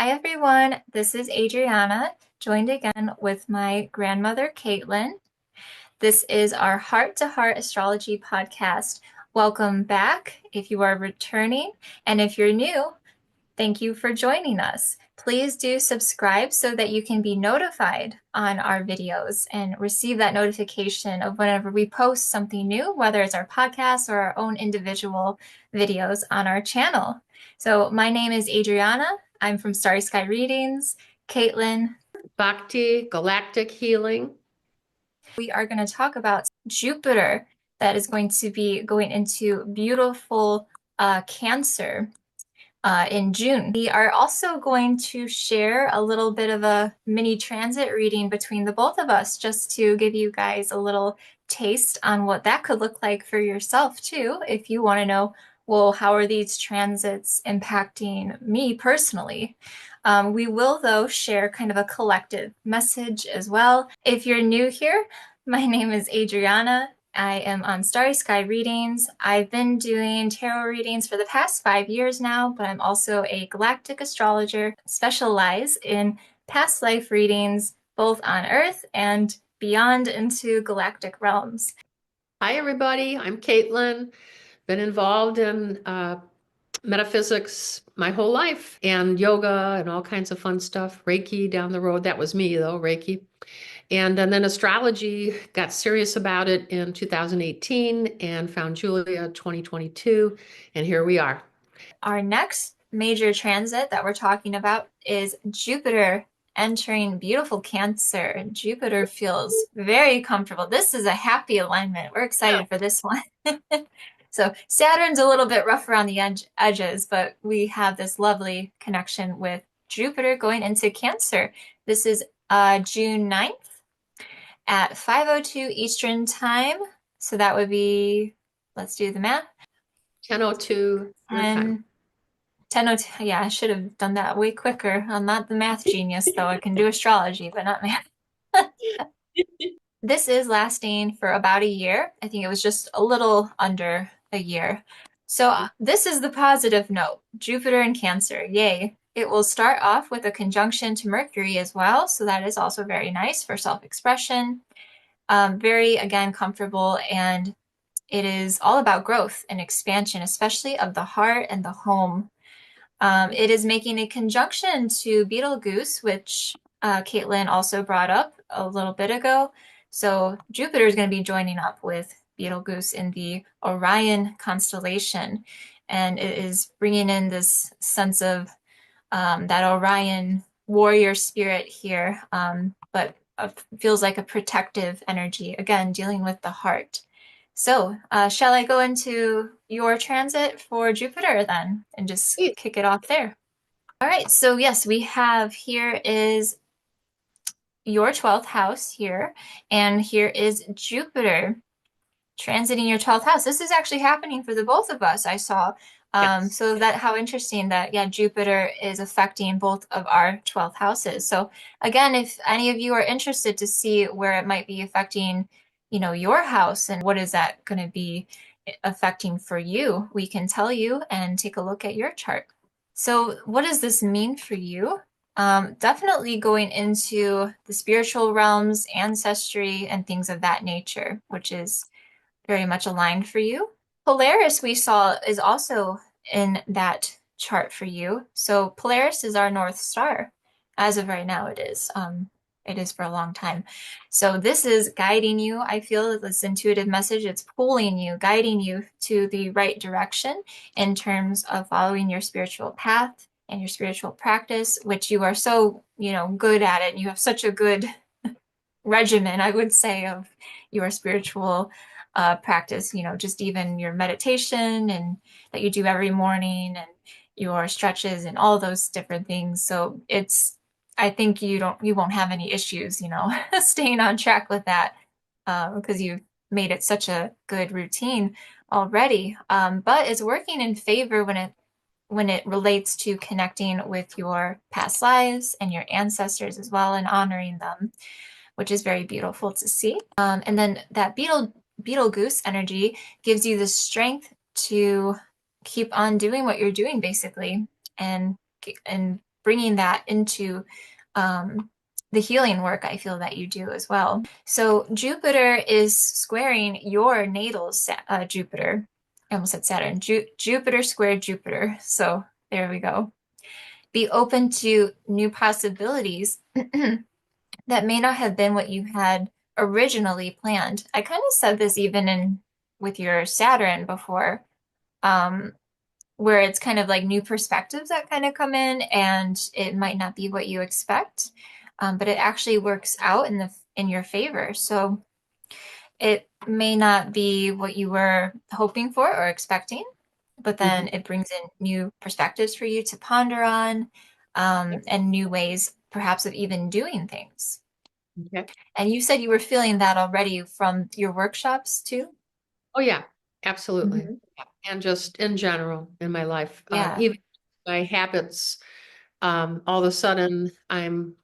Hi everyone, this is Adriana, joined again with my grandmother Caitlyn. This is our Heart to Heart Astrology Podcast. Welcome back if you are returning, and if you're new, thank you for joining us. Please do subscribe so that you can be notified on our videos and receive that notification of whenever we post something new, whether it's our podcast or our own individual videos on our channel. So my name is Adriana. I'm from Starry Sky Readings. Caitlyn. Bhakti, Galactic Healing. We are going to talk about Jupiter that is going to be going into beautiful Cancer in June. We are also going to share a little bit of a mini transit reading between the both of us, just to give you guys a little taste on what that could look like for yourself too, if you want to know, well, how are these transits impacting me personally? We will, though, share kind of a collective message as well. If you're new here, my name is Adriana. I am on Starry Sky Readings. I've been doing tarot readings for the past 5 years now, but I'm also a galactic astrologer, specialize in past life readings, both on Earth and beyond into galactic realms. Hi, everybody. I'm Caitlyn. Been involved in metaphysics my whole life and yoga and all kinds of fun stuff. Reiki down the road. That was me, though, Reiki. And then astrology, got serious about it in 2018 and found Julia 2022. And here we are. Our next major transit that we're talking about is Jupiter entering beautiful Cancer. Jupiter feels very comfortable. This is a happy alignment. We're excited for this one. So Saturn's a little bit rough around the edges, but we have this lovely connection with Jupiter going into Cancer. This is June 9th at 5:02 Eastern Time. So that would be, let's do the math. 10:02 your time. 10:02. Yeah, I should have done that way quicker. I'm not the math genius, though. I can do astrology, but not math. This is lasting for about a year. I think it was just a little under a year. So this is the positive note. Jupiter and Cancer, yay. It will start off with a conjunction to Mercury as well. So that is also very nice for self-expression. Very, again, comfortable, and it is all about growth and expansion, especially of the heart and the home. It is making a conjunction to Betelgeuse, which Caitlyn also brought up a little bit ago. So Jupiter is going to be joining up with Betelgeuse in the Orion constellation, and it is bringing in this sense of that Orion warrior spirit here, but feels like a protective energy, again, dealing with the heart. So, shall I go into your transit for Jupiter then and just kick it off there? All right, so yes, we have here is your 12th house here, and here is Jupiter transiting your 12th house. This is actually happening for the both of us, I saw. Yes. So that how interesting that, yeah, Jupiter is affecting both of our 12th houses. So again, if any of you are interested to see where it might be affecting, your house and what is that going to be affecting for you, we can tell you and take a look at your chart. So what does this mean for you? Definitely going into the spiritual realms, ancestry, and things of that nature, which is very much aligned for you. Polaris, we saw, is also in that chart for you. So Polaris is our North Star. As of right now, it is. It is for a long time. So this is guiding you. I feel this intuitive message, it's pulling you, guiding you to the right direction in terms of following your spiritual path and your spiritual practice, which you are so, good at it. You have such a good regimen, I would say, of your spiritual practice, just even your meditation and that you do every morning and your stretches and all those different things. So I think you won't have any issues, staying on track with that because you've made it such a good routine already. But it's working in favor when it relates to connecting with your past lives and your ancestors as well and honoring them, which is very beautiful to see. And then that Betelgeuse energy gives you the strength to keep on doing what you're doing, basically, and bringing that into the healing work I feel that you do as well. So Jupiter is squaring your natal Jupiter. I almost said Saturn. Jupiter squared Jupiter. So there we go. Be open to new possibilities that may not have been what you had originally planned. I kind of said this even in with your Saturn before, um, where it's kind of like new perspectives that kind of come in, and it might not be what you expect, but it actually works out in your favor. So it may not be what you were hoping for or expecting, but then Mhm. it brings in new perspectives for you to ponder on, Yep. and new ways, perhaps, of even doing things. Okay. And you said you were feeling that already from your workshops too? Oh, yeah, absolutely. Mhm. And just in general in my life, Yeah. even my habits, all of a sudden I'm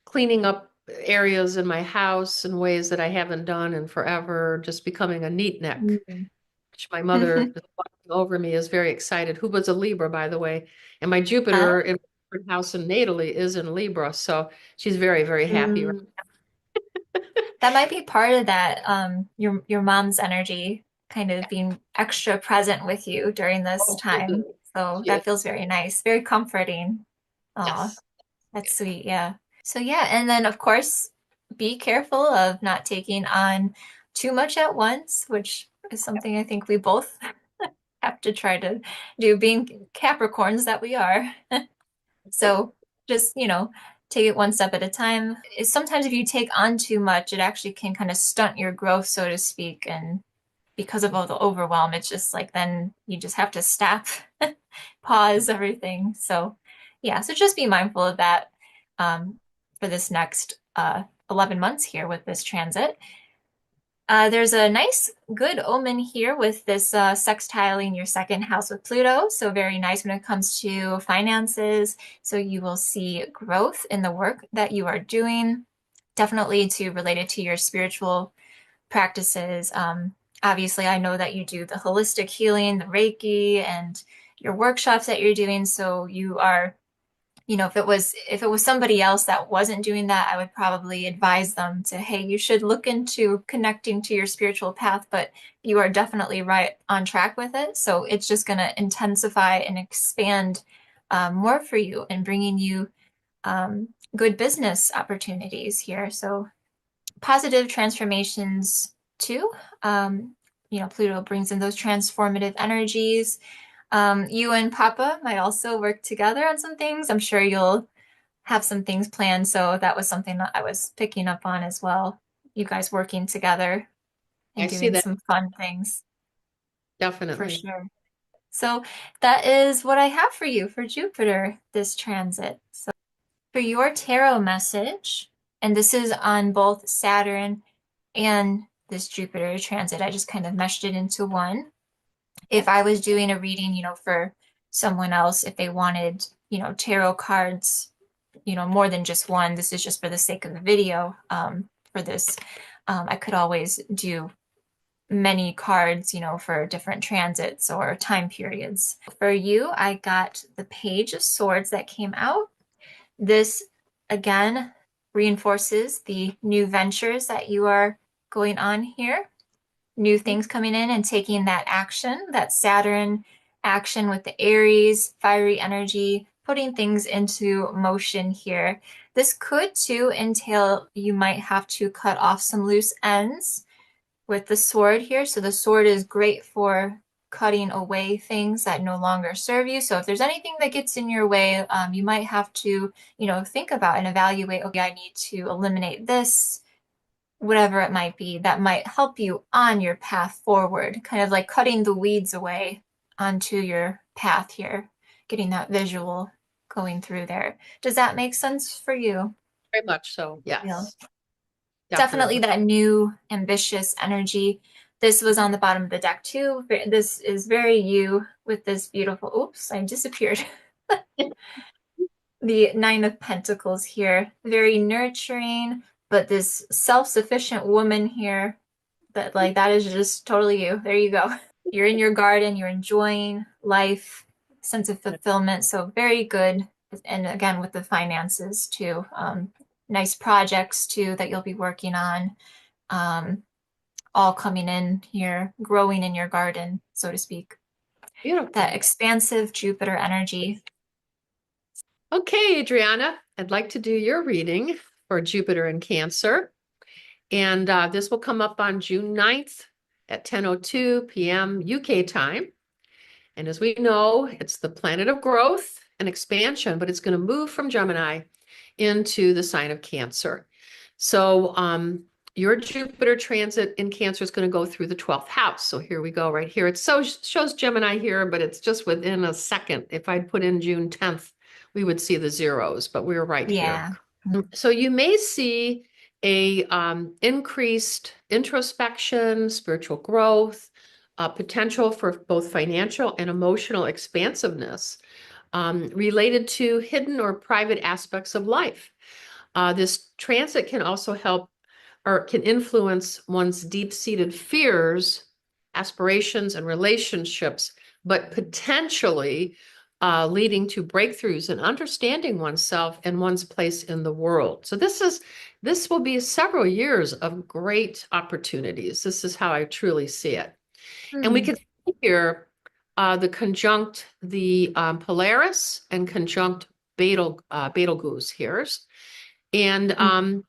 cleaning up areas in my house in ways that I haven't done in forever, just becoming a neat neck, Mhm. which my mother is watching over me is very excited, who was a Libra, by the way. And my Ah. Jupiter in my house in natally is in Libra. So she's very, very happy. Mm. That might be part of that, your mom's energy kind of being extra present with you during this Oh, she time. is. So She is. that feels very nice, very comforting. Aw, Yes. that's sweet, yeah. So yeah, and then of course, be careful of not taking on too much at once, which is something I think we both have to try to do, being Capricorns that we are. So just, take it one step at a time. Sometimes if you take on too much, it actually can kind of stunt your growth, so to speak. And because of all the overwhelm, it's just like then you just have to stop, pause everything. So yeah, so just be mindful of that, for this next 11 months here with this transit. There's a nice, good omen here with this sextiling your second house with Pluto. So, very nice when it comes to finances. So, you will see growth in the work that you are doing, definitely to related to your spiritual practices. Obviously, I know that you do the holistic healing, the Reiki, and your workshops that you're doing. So, you are, if it was somebody else that wasn't doing that, I would probably advise them to, hey, you should look into connecting to your spiritual path, but you are definitely right on track with it. So it's just going to intensify and expand, more for you and bringing you, good business opportunities here. So positive transformations too. Pluto brings in those transformative energies. You and Papa might also work together on some things. I'm sure you'll have some things planned. So that was something that I was picking up on as well. You guys working together I and see doing that some fun things for definitely. sure. So that is what I have for you for Jupiter this transit. So for your tarot message, and this is on both Saturn and this Jupiter transit, I just kind of meshed it into one. If Okay. I was doing a reading, for someone else, if they wanted, tarot cards, more than just one, this is just for the sake of the video, for this. I could always do many cards, for different transits or time periods. For you, I got the Page of Swords that came out. This again reinforces the new ventures that you are going on here, new things coming in and taking that action, that Saturn action with the Aries, fiery energy, putting things into motion here. This could too entail you might have to cut off some loose ends with the sword here. So the sword is great for cutting away things that no longer serve you. So if there's anything that gets in your way, you might have to, think about and evaluate, okay, I need to eliminate this, whatever it might be, that might help you on your path forward, kind of like cutting the weeds away onto your path here, getting that visual going through there. Does that make sense for you? Very much so. Yeah. Yes, Definitely definitely. that new ambitious energy. This was on the bottom of the deck too. This is very you with this beautiful, oops, I disappeared. The Nine of Pentacles here, very nurturing, but this self-sufficient woman here, that is just totally you. There you go. You're in your garden, you're enjoying life, sense of fulfillment. So very good and again with the finances too. Nice projects too that you'll be working on, um, all coming in here, growing in your garden, so to speak. That Beautiful. expansive Jupiter energy. Okay, Adriana, I'd like to do your reading for Jupiter in Cancer. And this will come up on June 9th at 10:02 p.m. UK time. And as we know, it's the planet of growth and expansion, but it's going to move from Gemini into the sign of Cancer. So your Jupiter transit in Cancer is going to go through the 12th house. So here we go right here. It shows Gemini here, but it's just within a second. If I'd put in June 10th, we would see the zeros, but we're right here. Yeah. So you may see a increased introspection, spiritual growth, potential for both financial and emotional expansiveness related to hidden or private aspects of life. This transit can also help or can influence one's deep-seated fears, aspirations, and relationships, but potentially leading to breakthroughs and understanding oneself and one's place in the world. So this will be several years of great opportunities. This is how I truly see it. And we can see here the conjunct the Polaris and conjunct Betelgeuse here, and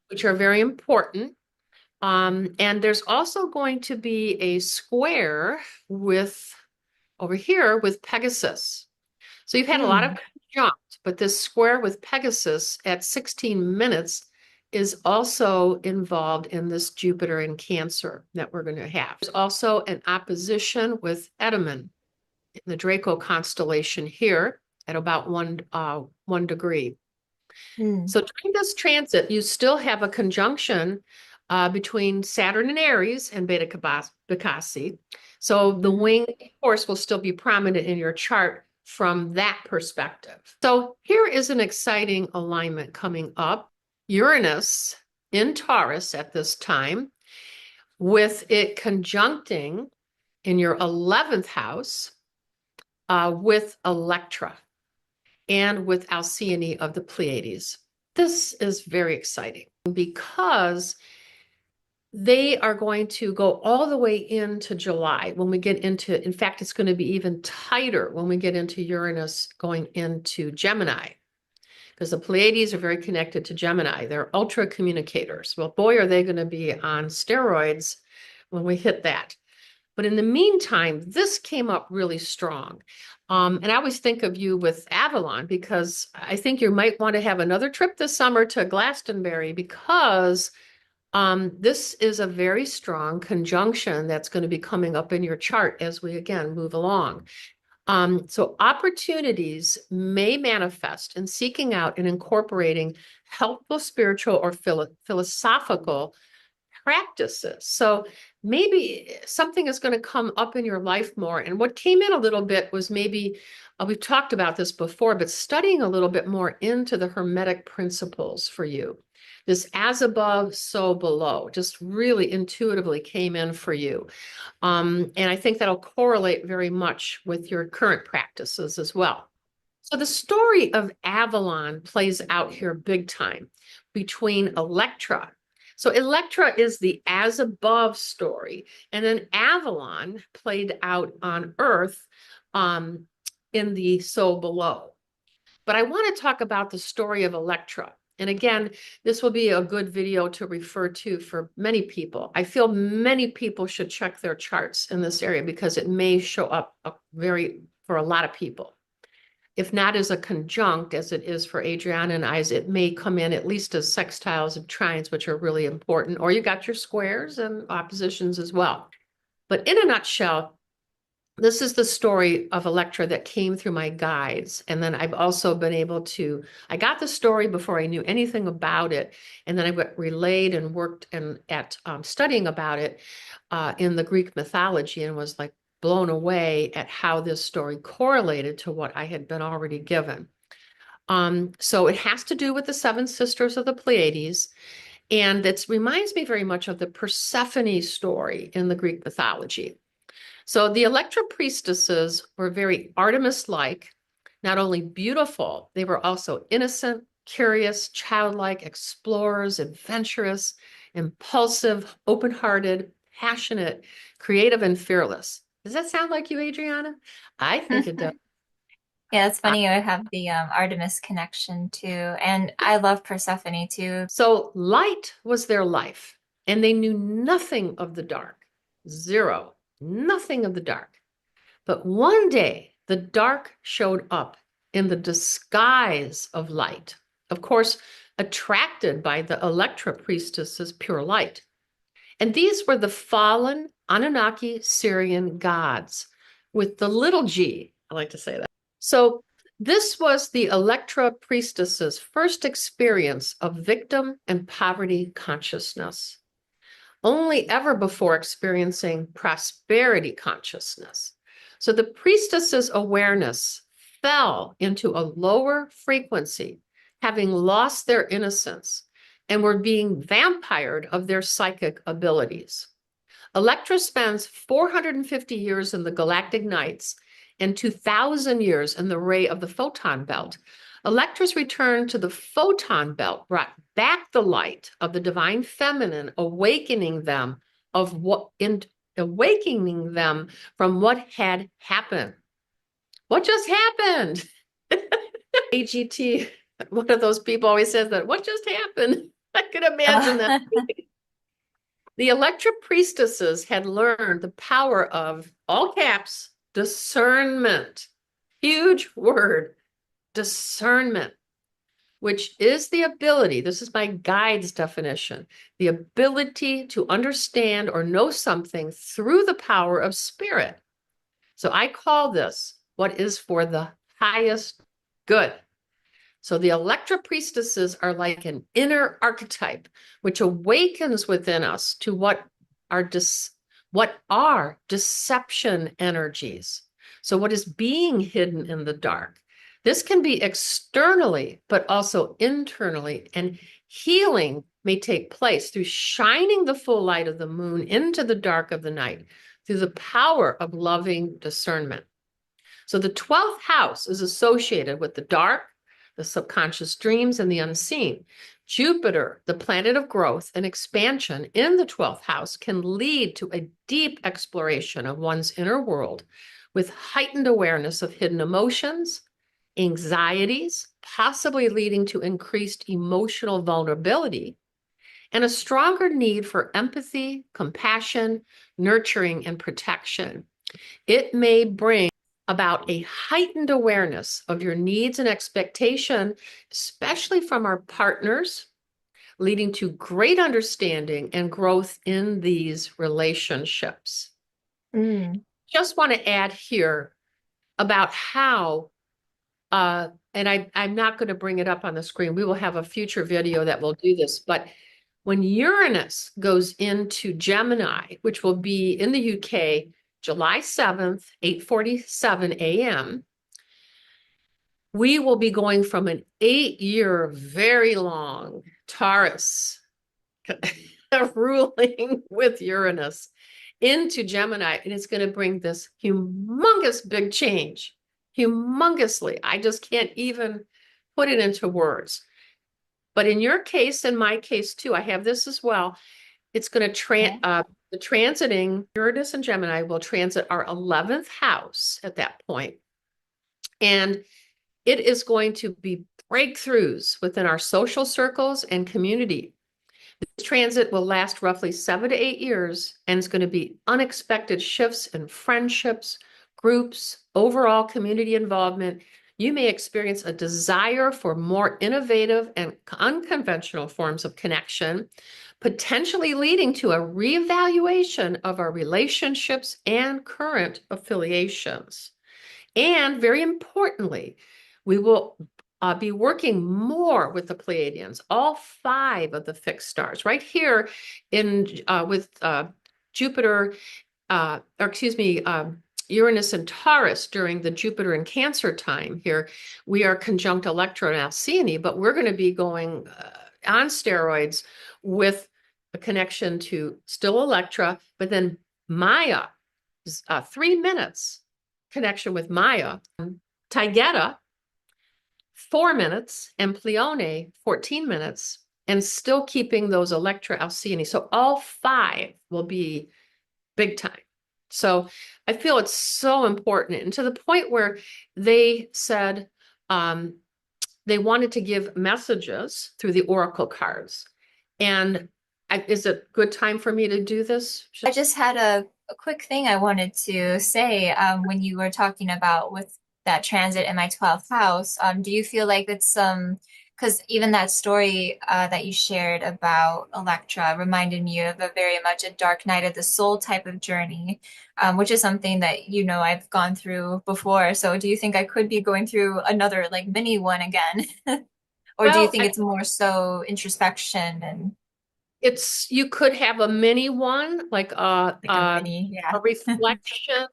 which are very important. And there's also going to be a square with over here with Pegasus. So you've had a lot of conjunct, but this square with Pegasus at 16 minutes is also involved in this Jupiter in Cancer that we're going to have. There's also an opposition with Edaman in the Draco constellation here at about 1 degree. So during this transit, you still have a conjunction between Saturn and Aries and Beta Bacassi. So the winged horse will still be prominent in your chart from that perspective. So here is an exciting alignment coming up. Uranus in Taurus at this time, with it conjuncting in your 11th house with Electra and with Alcyone of the Pleiades. This is very exciting because they are going to go all the way into July when we get into, in fact, it's going to be even tighter when we get into Uranus going into Gemini, because the Pleiades are very connected to Gemini. They're ultra communicators. Well, boy, are they going to be on steroids when we hit that. But in the meantime, this came up really strong. And I always think of you with Avalon because I think you might want to have another trip this summer to Glastonbury because this is a very strong conjunction that's going to be coming up in your chart as we, again, move along. So opportunities may manifest in seeking out and incorporating helpful spiritual or philosophical practices. So maybe something is going to come up in your life more. And what came in a little bit was maybe, we've talked about this before, but studying a little bit more into the Hermetic principles for you. This as above, so below, just really intuitively came in for you. And I think that'll correlate very much with your current practices as well. So the story of Avalon plays out here big time between Electra. So Electra is the as above story, and then Avalon played out on Earth in the so below. But I want to talk about the story of Electra. And again, this will be a good video to refer to for many people. I feel many people should check their charts in this area because it may show up for a lot of people. If not as a conjunct, as it is for Adriana and I, it may come in at least as sextiles and trines, which are really important, or you got your squares and oppositions as well. But in a nutshell, this is the story of Electra that came through my guides. And then I've also been able to, I got the story before I knew anything about it. And then I got relayed and worked at studying about it in the Greek mythology and was like, blown away at how this story correlated to what I had been already given. So it has to do with the seven sisters of the Pleiades. And it reminds me very much of the Persephone story in the Greek mythology. So the Electra priestesses were very Artemis-like. Not only beautiful, they were also innocent, curious, childlike, explorers, adventurous, impulsive, open-hearted, passionate, creative, and fearless. Does that sound like you, Adriana? I think it does. Yeah, it's funny. I have the Artemis connection too, and I love Persephone too. So light was their life, and they knew nothing of the dark. Zero, nothing of the dark. But one day, the dark showed up in the disguise of light. Of course, attracted by the Electra priestess's pure light. And these were the fallen Anunnaki Syrian gods with the little g. I like to say that. So this was the Electra priestess's first experience of victim and poverty consciousness, only ever before experiencing prosperity consciousness. So the priestess's awareness fell into a lower frequency, having lost their innocence, and were being vampired of their psychic abilities. Electra spends 450 years in the galactic nights and 2,000 years in the ray of the photon belt. Electra's return to the photon belt brought back the light of the divine feminine, awakening them from what had happened. What just happened? AGT, one of those people always says that, what just happened? I could imagine that. The Electra priestesses had learned the power of, all caps, discernment. Huge word, discernment, which is the ability, this is my guide's definition, the ability to understand or know something through the power of spirit. So I call this what is for the highest good. So the Electra priestesses are like an inner archetype, which awakens within us to what are deception energies. So what is being hidden in the dark? This can be externally, but also internally, and healing may take place through shining the full light of the moon into the dark of the night through the power of loving discernment. So the 12th house is associated with the dark, the subconscious dreams, and the unseen. Jupiter, the planet of growth and expansion in the 12th house, can lead to a deep exploration of one's inner world with heightened awareness of hidden emotions, anxieties, possibly leading to increased emotional vulnerability, and a stronger need for empathy, compassion, nurturing, and protection. It may bring about a heightened awareness of your needs and expectation, especially from our partners, leading to great understanding and growth in these relationships. Just want to add here about how, and I'm not going to bring it up on the screen. We will have a future video that will do this, but when Uranus goes into Gemini, which will be in the UK, July 7th, 8:47 a.m., we will be going from an 8-year, very long Taurus ruling with Uranus into Gemini, and it's going to bring this humongous big change, humongously. I just can't even put it into words. But in your case, in my case too, I have this as well. It's going to the transiting Uranus and Gemini will transit our 11th house at that point. And it is going to be breakthroughs within our social circles and community. This transit will last roughly 7 to 8 years, and it's going to be unexpected shifts in friendships, groups, overall community involvement. You may experience a desire for more innovative and unconventional forms of connection, potentially leading to a reevaluation of our relationships and current affiliations. And very importantly, we will be working more with the Pleiadians, all 5 of the fixed stars, right here in with Jupiter, Uranus and Taurus during the Jupiter and Cancer time here. We are conjunct Electra and Alcyone, but we're going to be going on steroids with a connection to still Electra, but then Maya, 3 minutes connection with Maya, Taygeta, 4 minutes and Pleione 14 minutes, and still keeping those Electra Alcyone. So all five will be big time. So I feel it's so important, and to the point where they said they wanted to give messages through the oracle cards. And is it good time for me to do this? I just had a quick thing I wanted to say when you were talking about with that transit in my 12th house. Do you feel like it's because even that story that you shared about Electra reminded me of a very much a dark night of the soul type of journey, which is something that, I've gone through before. So do you think I could be going through another like mini one again? Or do you Well, think it's more so introspection and you could have a mini one, like like a mini, yeah. a reflection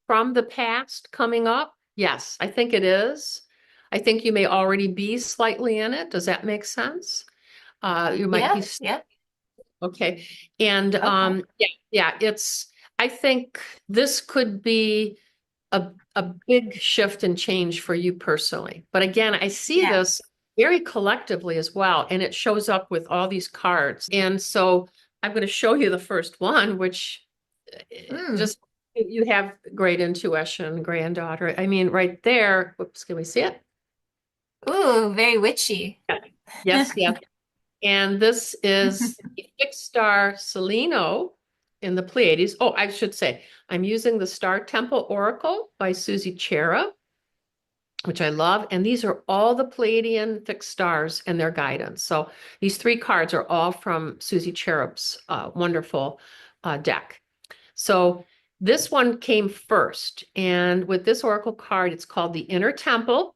from the past coming up. Yes, I think it is. I think you may already be slightly in it. Does that make sense? You might Yeah, be yeah. okay. And Okay. yeah, I think this could be a big shift and change for you personally. But again, I see Yeah. this very collectively as well, and it shows up with all these cards. And so I'm going to show you the first one, which Mm. just you have great intuition, granddaughter. I mean, right there. Whoops, can we see it? Ooh, very witchy. Yes, yes. And this is the fixed star Seleno in the Pleiades. Oh, I should say, I'm using the Star Temple Oracle by Susie Chera, which I love. And these are all the Pleiadian fixed stars and their guidance. So these three cards are all from Susie Cherub's wonderful deck. So this one came first. And with this oracle card, it's called the Inner Temple,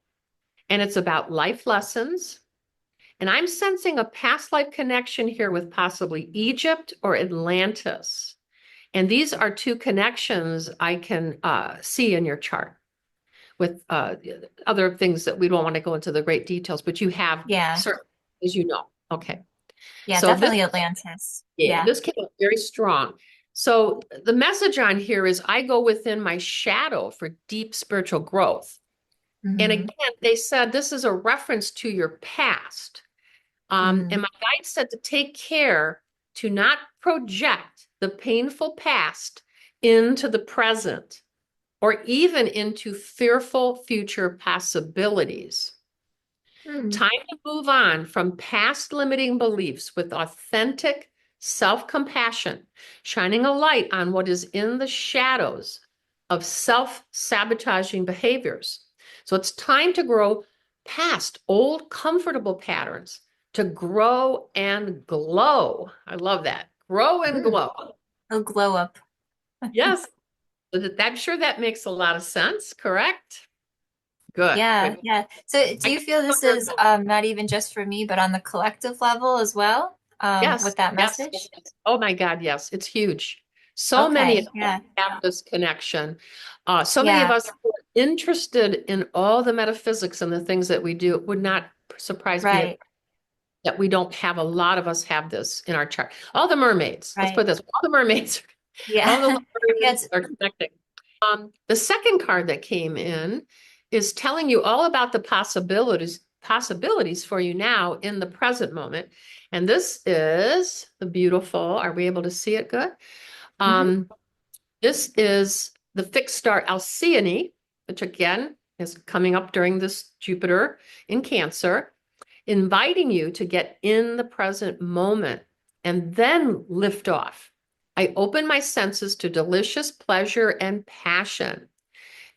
and it's about life lessons. And I'm sensing a past life connection here with possibly Egypt or Atlantis. And these are two connections I can see in your chart with other things that we don't want to go into the great details, but you have Yeah. certain, as you know. Okay. Yeah, So this, definitely Atlantis. yeah, Yeah. this came out very strong. So the message on here is I go within my shadow for deep spiritual growth. And Hmm. again, they said this is a reference to your past. And Mm. my guide said to take care to not project the painful past into the present or even into fearful future possibilities. Mm. Time to move on from past limiting beliefs with authentic self-compassion, shining a light on what is in the shadows of self-sabotaging behaviors. So it's time to grow past old comfortable patterns to grow and glow. I love that. Grow and Mm. glow. A glow up. Yes. I'm sure that makes a lot of sense, correct? Good, Yeah, good. yeah. So do I you can feel feel this your is not even just for me, but on the collective level as well, yes, with that yes, yes, message? yes. Oh my God, yes, it's huge. So many of Okay, us yeah. have this connection. So many of Yeah, us who are interested in all the metaphysics and the things that we do. It would not surprise me right, that we don't have a lot of us have this in our chart. All the mermaids, let's put right. this, all the mermaids, all the Yeah. Yeah, mermaids are connecting. The second card that came in is telling you all about the possibilities for you now in the present moment. And this is the beautiful, are we able to see it good? hmm. Um, this is the fixed star Alcyone, which again is coming up during this Jupiter in Cancer, inviting you to get in the present moment and then lift off. I open my senses to delicious pleasure and passion.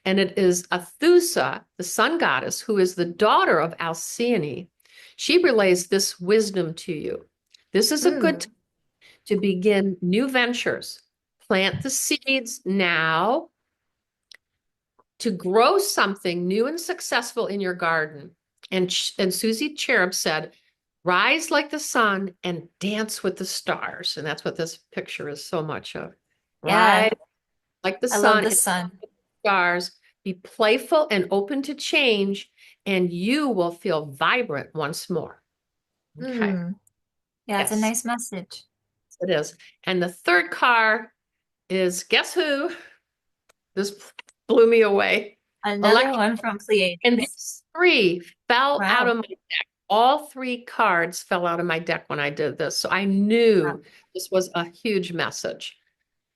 And it is Athusa, the sun goddess, who is the daughter of Alcyone. She relays this wisdom to you. This is a good Mm. time to begin new ventures. Plant the seeds now to grow something new and successful in your garden. And Susie Cherub said, rise like the sun and dance with the stars. And that's what this picture is so much of. Yeah, Rise like the I love sun the and sun. stars. Be playful and open to change, and you will feel vibrant once more. Okay. Mm. Yeah, it's a Yes, nice message. it is. And the third card is guess who? This blew me away. Another Electra. one from And Pleiades. these three fell out Wow. of my deck. All three cards fell out of my deck when I did this. So I Wow. knew this was a huge message.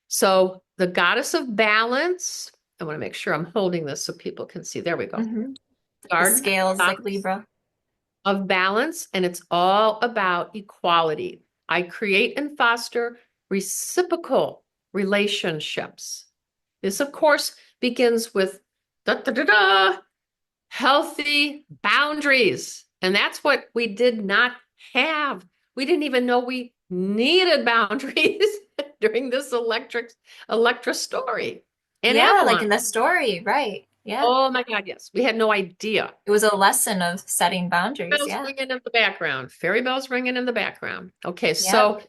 So the goddess of balance, I want to make sure I'm holding this so people can see. There we go. Hmm. The Guard, scales like goddess Libra. of balance, and it's all about equality. I create and foster reciprocal relationships. This, of course, begins with da da da da healthy boundaries. And that's what we did not have. We didn't even know we needed boundaries during this Electra story and Yeah, like Avalon. in the story, right. Yeah. Oh my God, yes. We had no idea. It was a lesson of setting boundaries. Bells Yeah. ringing in the background, fairy bells ringing in the background. Okay, Yep. so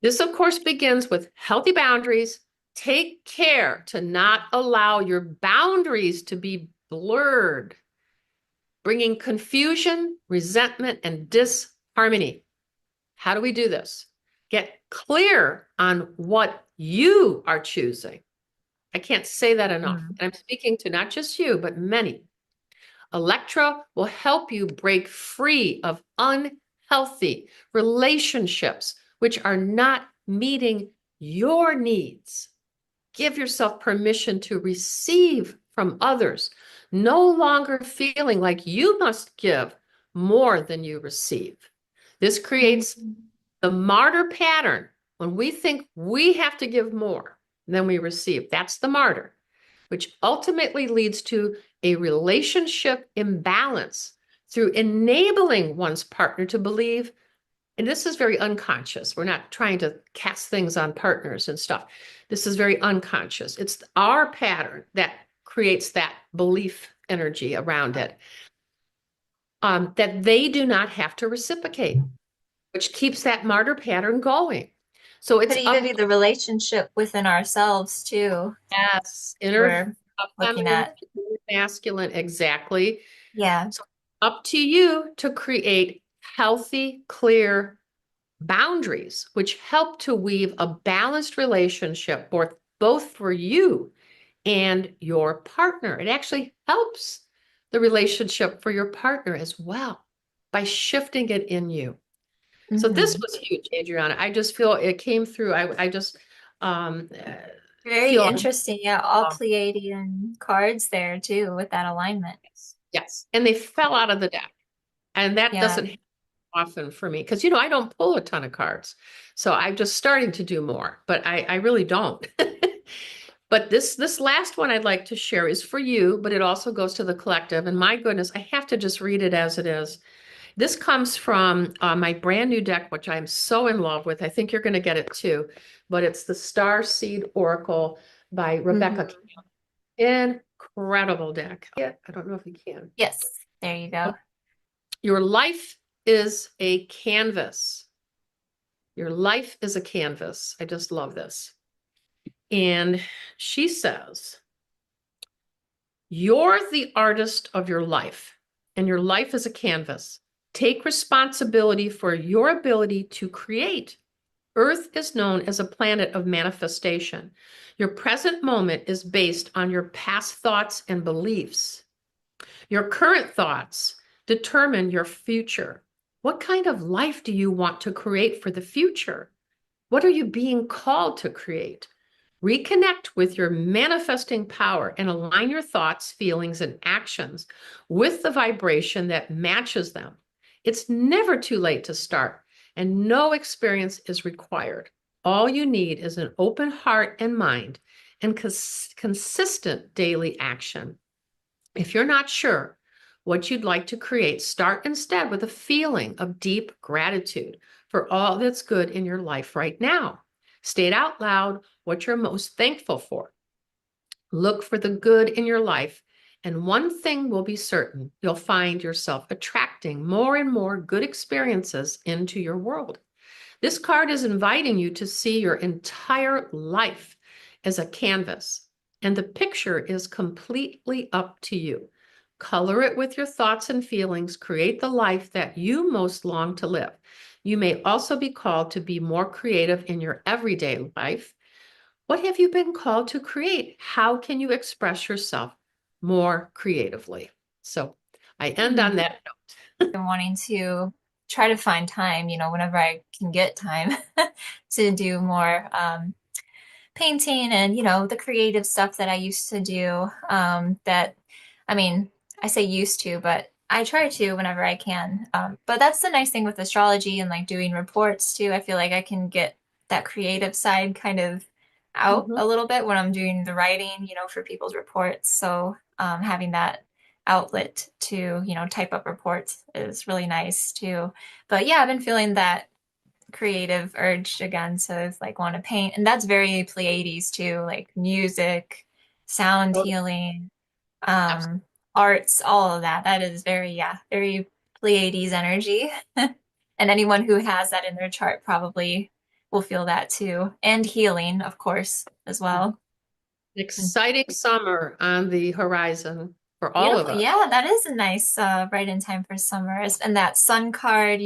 this, of course, begins with healthy boundaries. Take care to not allow your boundaries to be blurred, bringing confusion, resentment, and disharmony. How do we do this? Get clear on what you are choosing. I can't say that enough. Mm. And I'm speaking to not just you, but many. Electra will help you break free of unhealthy relationships, which are not meeting your needs. Give yourself permission to receive from others, no longer feeling like you must give more than you receive. This creates Mhm. the martyr pattern. When we think we have to give more than we receive, that's the martyr, which ultimately leads to a relationship imbalance through enabling one's partner to believe, and this is very unconscious. We're not trying to cast things on partners and stuff. This is very unconscious. It's our pattern that creates that belief energy around it, that they do not have to reciprocate, which keeps that martyr pattern going. So Could it's even up, be the relationship within ourselves too. yes, inner We're looking feminine, at. inner masculine, exactly. Yeah. So up to you to create healthy, clear boundaries, which help to weave a balanced relationship both for you and your partner. It actually helps the relationship for your partner as well by shifting it in you. So this Hmm. was huge, Adriana. I just feel it came through. I just um, Very feel interesting. Yeah, all um, Pleiadian cards there too with that alignment. yes, yes, and they fell out of the deck, and that Yeah. doesn't happen often for me because I don't pull a ton of cards, so I'm just starting to do more, but I really don't. But this last one I'd like to share is for you, but it also goes to the collective. And my goodness, I have to just read it as it is. This comes from my brand new deck, which I'm so in love with. I think you're going to get it too. But it's the Star Seed Oracle by Rebecca. Hmm. Incredible deck. Yeah, I don't know if you can. Yes. There you go. Your life is a canvas. Your life is a canvas. I just love this. And she says, you're the artist of your life, and your life is a canvas. Take responsibility for your ability to create. Earth is known as a planet of manifestation. Your present moment is based on your past thoughts and beliefs. Your current thoughts determine your future. What kind of life do you want to create for the future? What are you being called to create? Reconnect with your manifesting power and align your thoughts, feelings, and actions with the vibration that matches them. It's never too late to start, and no experience is required. All you need is an open heart and mind and consistent daily action. If you're not sure what you'd like to create, start instead with a feeling of deep gratitude for all that's good in your life right now. State out loud what you're most thankful for. Look for the good in your life, and one thing will be certain: you'll find yourself attracting more and more good experiences into your world. This card is inviting you to see your entire life as a canvas, and the picture is completely up to you. Color it with your thoughts and feelings. Create the life that you most long to live. You may also be called to be more creative in your everyday life. What have you been called to create? How can you express yourself more creatively. So I end on that note. I'm wanting to try to find time, whenever I can get time to do more painting and, the creative stuff that I used to do. I mean, I say used to, but I try to whenever I can. But that's the nice thing with astrology and like doing reports too. I feel like I can get that creative side kind of out Mhm. a little bit when I'm doing the writing, for people's reports. So having that outlet to, type up reports is really nice too. But yeah, I've been feeling that creative urge again to like want to paint. And that's very Pleiades too, like music, sound Oh, healing, absolutely. um, arts, all of that. That is very, yeah, very Pleiades energy. And anyone who has that in their chart probably will feel that too. And healing, of course, as well. Exciting summer on the horizon for all of Beautiful. us. Yeah, that is a nice right in time for summer. And that sun card,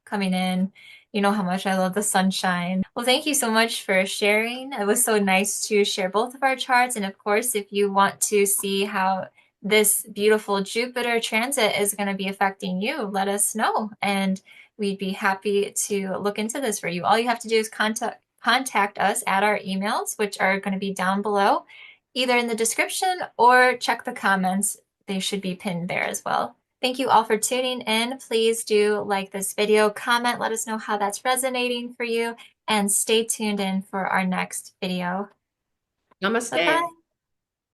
coming in. You know how much I love the sunshine. Well, thank you so much for sharing. It was so nice to share both of our charts. And of course, if you want to see how this beautiful Jupiter transit is going to be affecting you, let us know. And we'd be happy to look into this for you. All you have to do is contact us at our emails, which are going to be down below either in the description or check the comments. They should be pinned there as well. Thank you all for tuning in. Please do like this video, comment, let us know how that's resonating for you, and stay tuned in for our next video. Namaste. Bye-bye.